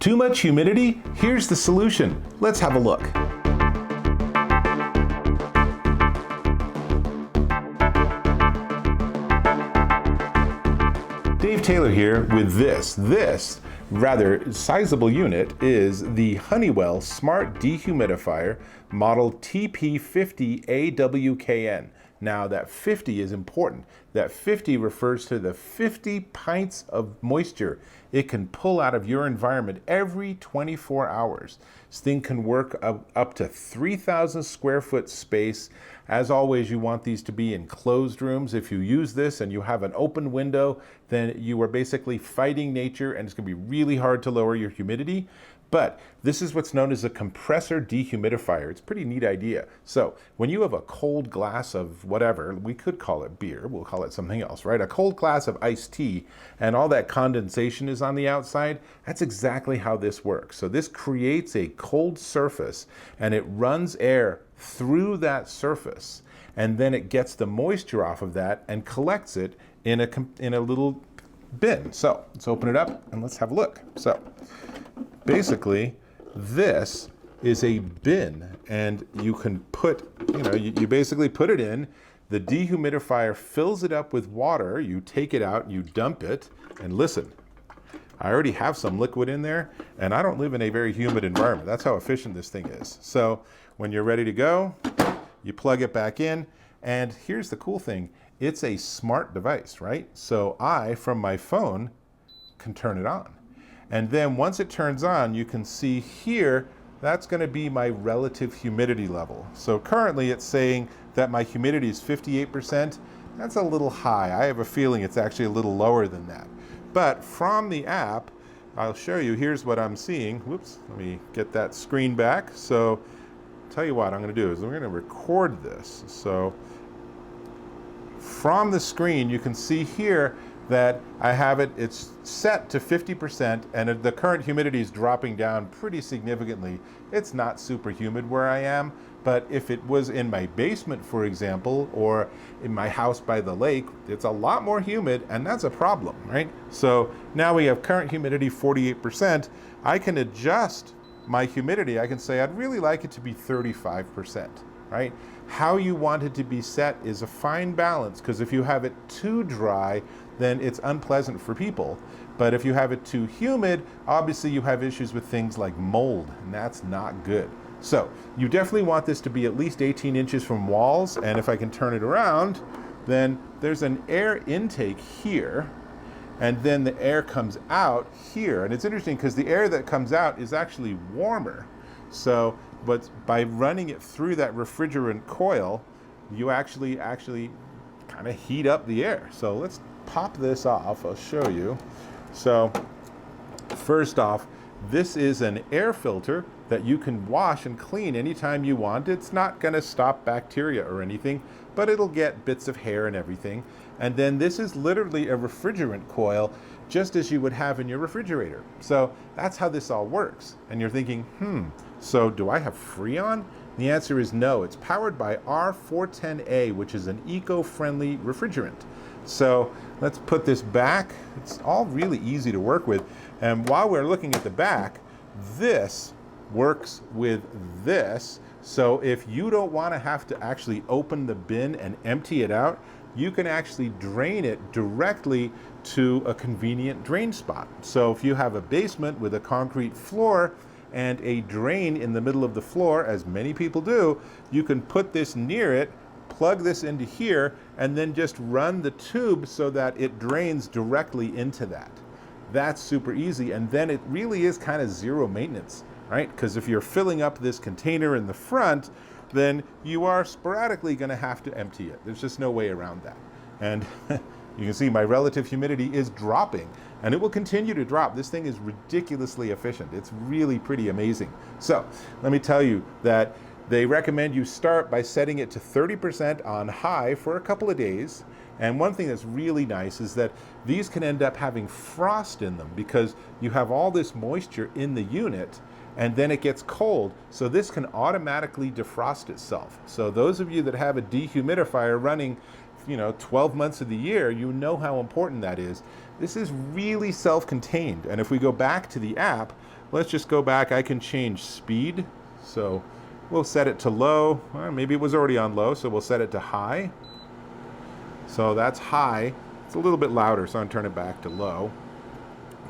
Too much humidity? Here's the solution. Let's have a look. Dave Taylor here with this rather sizable unit is the Honeywell Smart Dehumidifier model TP50AWKN. Now that 50 is important. That 50 refers to the 50 pints of moisture it can pull out of your environment every 24 hours. This thing can work up to 3,000 square foot space. As always, you want these to be in closed rooms. If you use this and you have an open window, then you are basically fighting nature and it's going to be really hard to lower your humidity. But this is what's known as a compressor dehumidifier. It's a pretty neat idea. So when you have a cold glass of whatever, we could call it beer, we'll call it something else, right? A cold glass of iced tea and all that condensation is on the outside, that's exactly how this works. So this creates a cold surface and it runs air through that surface and then it gets the moisture off of that and collects it in a little bin. So let's open it up and let's have a look. So basically, this is a bin, and you can put, you basically put it in, the dehumidifier fills it up with water, you take it out, you dump it, and listen, I already have some liquid in there, and I don't live in a very humid environment. That's how efficient this thing is. So when you're ready to go, you plug it back in, and here's the cool thing, it's a smart device, right? So I, from my phone, can turn it on. And then once it turns on, you can see here, that's going to be my relative humidity level. So currently it's saying that my humidity is 58%. That's a little high. I have a feeling it's actually a little lower than that. But from the app, I'll show you, here's what I'm seeing. Whoops, let me get that screen back. So tell you what I'm going to do is I'm going to record this. So from the screen, you can see here that I have it's set to 50% and the current humidity is dropping down pretty significantly. It's not super humid where I am, but if it was in my basement, for example, or in my house by the lake, it's a lot more humid and that's a problem, right? So now we have current humidity 48%. I can adjust my humidity. I can say I'd really like it to be 35%, right? How you want it to be set is a fine balance, because if you have it too dry, then it's unpleasant for people. But if you have it too humid, obviously you have issues with things like mold, and that's not good. So you definitely want this to be at least 18 inches from walls, and if I can turn it around, then there's an air intake here, and then the air comes out here. And it's interesting because the air that comes out is actually warmer. So, but by running it through that refrigerant coil, you actually kind of heat up the air. So let's pop this off, I'll show you. So first off, this is an air filter that you can wash and clean anytime you want. It's not going to stop bacteria or anything, but it'll get bits of hair and everything. And then this is literally a refrigerant coil, just as you would have in your refrigerator. So that's how this all works. And you're thinking, so do I have Freon? The answer is no. It's powered by R410A, which is an eco-friendly refrigerant. So let's put this back. It's all really easy to work with. And while we're looking at the back, this works with this. So if you don't want to have to actually open the bin and empty it out, you can actually drain it directly to a convenient drain spot. So if you have a basement with a concrete floor and a drain in the middle of the floor, as many people do, you can put this near it, plug this into here, and then just run the tube so that it drains directly into that. That's super easy, and then it really is kind of zero maintenance, right? Because if you're filling up this container in the front, then you are sporadically going to have to empty it. There's just no way around that. And you can see my relative humidity is dropping, and it will continue to drop. This thing is ridiculously efficient. It's really pretty amazing. So let me tell you that they recommend you start by setting it to 30% on high for a couple of days. And one thing that's really nice is that these can end up having frost in them because you have all this moisture in the unit and then it gets cold. So this can automatically defrost itself. So those of you that have a dehumidifier running 12 months of the year, you know how important that is. This is really self-contained. And if we go back to the app, let's just go back. I can change speed. So we'll set it to low. Well, maybe it was already on low, so we'll set it to high. So that's high. It's a little bit louder, so I'm turning it back to low.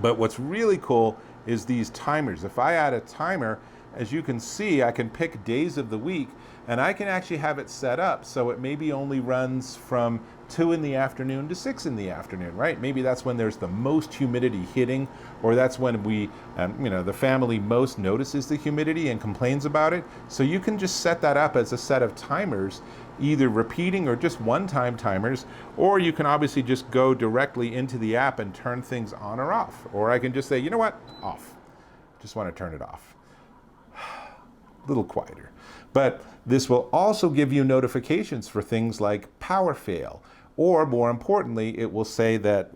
But what's really cool is these timers. If I add a timer, as you can see, I can pick days of the week, and I can actually have it set up so it maybe only runs from 2 in the afternoon to 6 in the afternoon, right? Maybe that's when there's the most humidity hitting, or that's when we, the family most notices the humidity and complains about it. So you can just set that up as a set of timers, either repeating or just one-time timers, or you can obviously just go directly into the app and turn things on or off. Or I can just say, you know what, off. Just want to turn it off. A little quieter. But this will also give you notifications for things like power fail, or more importantly, it will say that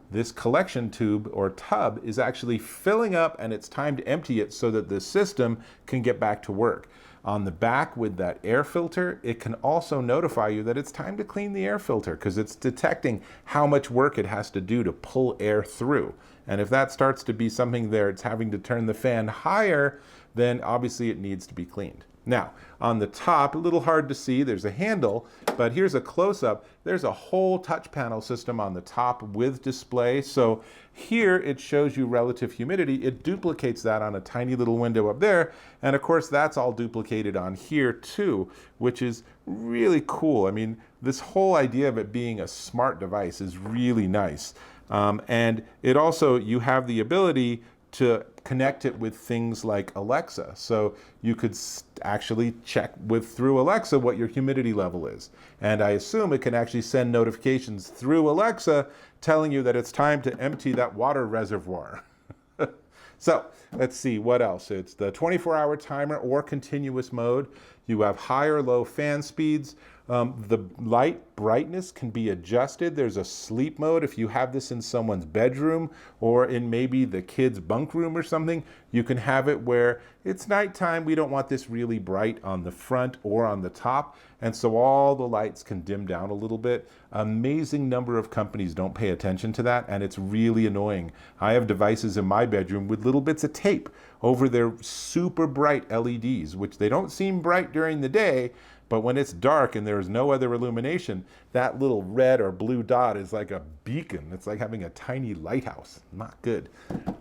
this collection tube or tub is actually filling up and it's time to empty it so that the system can get back to work. On the back with that air filter, it can also notify you that it's time to clean the air filter because it's detecting how much work it has to do to pull air through. And if that starts to be something there, it's having to turn the fan higher, then obviously it needs to be cleaned. Now, on the top, a little hard to see, there's a handle, but here's a close-up. There's a whole touch panel system on the top with display. So here it shows you relative humidity. It duplicates that on a tiny little window up there. And of course, that's all duplicated on here too, which is really cool. I mean, this whole idea of it being a smart device is really nice. And it also, you have the ability to connect it with things like Alexa. So you could actually check through Alexa what your humidity level is. And I assume it can actually send notifications through Alexa telling you that it's time to empty that water reservoir. So let's see what else. It's the 24-hour timer or continuous mode. You have high or low fan speeds. The light brightness can be adjusted. There's a sleep mode. If you have this in someone's bedroom or in maybe the kid's bunk room or something, you can have it where it's nighttime. We don't want this really bright on the front or on the top. And so all the lights can dim down a little bit. Amazing number of companies don't pay attention to that, and it's really annoying. I have devices in my bedroom with little bits of tape over their super bright LEDs, which they don't seem bright during the day, but when it's dark and there's no other illumination, that little red or blue dot is like a beacon. It's like having a tiny lighthouse. Not good.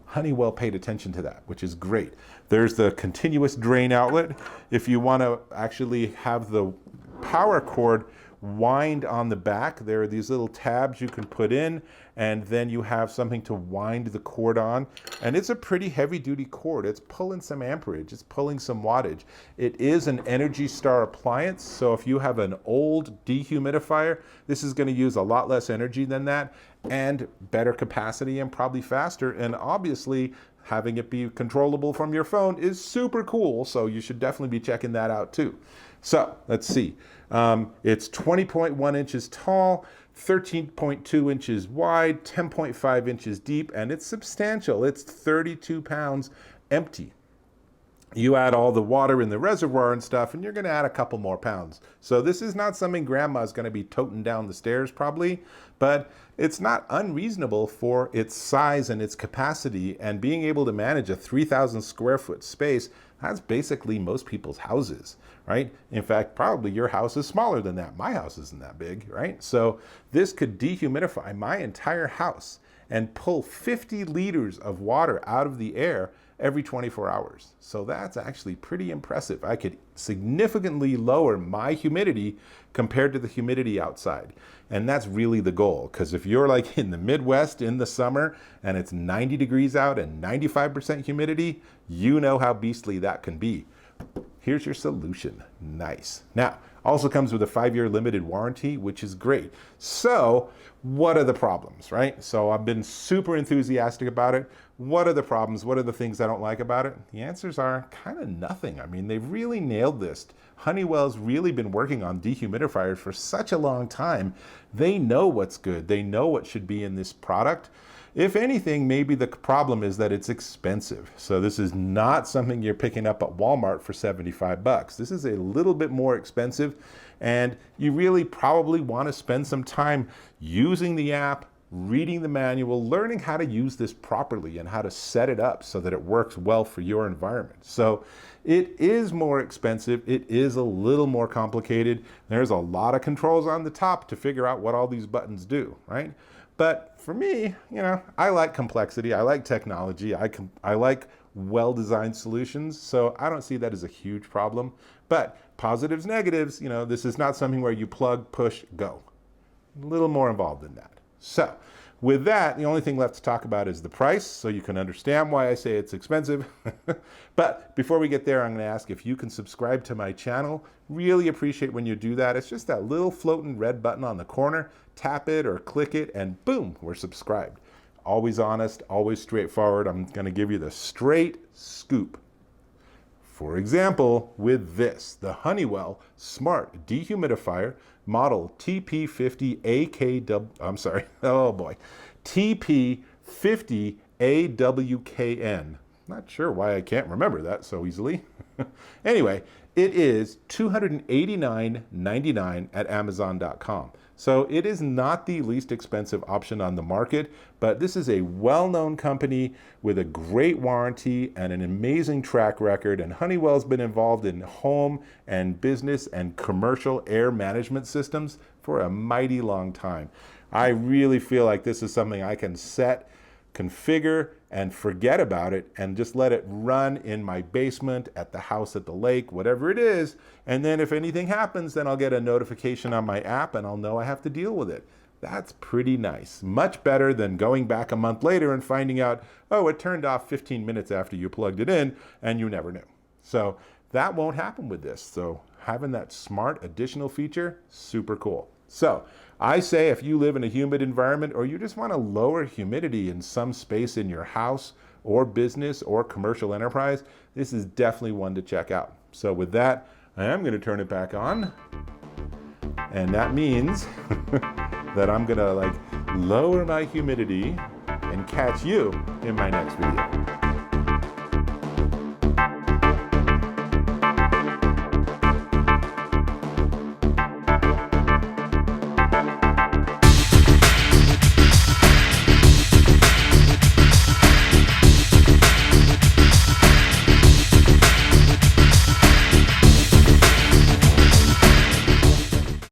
Honeywell paid attention to that, which is great. There's the continuous drain outlet. If you want to actually have the power cord wind on the back, there are these little tabs you can put in, and then you have something to wind the cord on. And it's a pretty heavy duty cord. It's pulling some amperage, it's pulling some wattage. It is an Energy Star appliance, so if you have an old dehumidifier, this is going to use a lot less energy than that, and better capacity and probably faster. And obviously having it be controllable from your phone is super cool, so you should definitely be checking that out too. So let's see. It's 20.1 inches tall, 13.2 inches wide, 10.5 inches deep, and it's substantial. It's 32 pounds empty. You add all the water in the reservoir and stuff, and you're going to add a couple more pounds. So this is not something grandma's going to be toting down the stairs probably, but it's not unreasonable for its size and its capacity, and being able to manage a 3,000 square foot space. That's basically most people's houses, right? In fact, probably your house is smaller than that. My house isn't that big, right? So this could dehumidify my entire house and pull 50 liters of water out of the air every 24 hours. So that's actually pretty impressive. I could significantly lower my humidity compared to the humidity outside. And that's really the goal, because if you're like in the Midwest in the summer and it's 90 degrees out and 95% humidity, you know how beastly that can be. Here's your solution. Nice. Now, also comes with a 5-year limited warranty, which is great. So what are the problems, right? So I've been super enthusiastic about it. What are the problems? What are the things I don't like about it? The answers are kind of nothing. I mean, they've really nailed this. Honeywell's really been working on dehumidifiers for such a long time. They know what's good. They know what should be in this product. If anything, maybe the problem is that it's expensive. So this is not something you're picking up at Walmart for 75 bucks. This is a little bit more expensive, and you really probably want to spend some time using the app, reading the manual, learning how to use this properly and how to set it up so that it works well for your environment. So it is more expensive. It is a little more complicated. There's a lot of controls on the top to figure out what all these buttons do, right? But for me, I like complexity. I like technology. I like well-designed solutions. So I don't see that as a huge problem. But positives, negatives, this is not something where you plug, push, go. A little more involved than that. So with that, the only thing left to talk about is the price, so you can understand why I say it's expensive. But before we get there, I'm going to ask if you can subscribe to my channel. Really appreciate when you do that. It's just that little floating red button on the corner. Tap it or click it and boom, we're subscribed. Always honest, always straightforward. I'm going to give you the straight scoop. For example, with this, the Honeywell Smart Dehumidifier model TP50AWKN. Not sure why I can't remember that so easily. Anyway, it is $289.99 at Amazon.com. So it is not the least expensive option on the market, but this is a well-known company with a great warranty and an amazing track record, and Honeywell's been involved in home and business and commercial air management systems for a mighty long time. I really feel like this is something I can set, configure, and forget about it and just let it run in my basement, at the house, at the lake, whatever it is. And then if anything happens, then I'll get a notification on my app and I'll know I have to deal with it. That's pretty nice. Much better than going back a month later and finding out, oh, it turned off 15 minutes after you plugged it in and you never knew. So that won't happen with this. So having that smart additional feature, super cool. So I say if you live in a humid environment or you just want to lower humidity in some space in your house or business or commercial enterprise, this is definitely one to check out. So with that, I am going to turn it back on. And that means that I'm going to lower my humidity and catch you in my next video.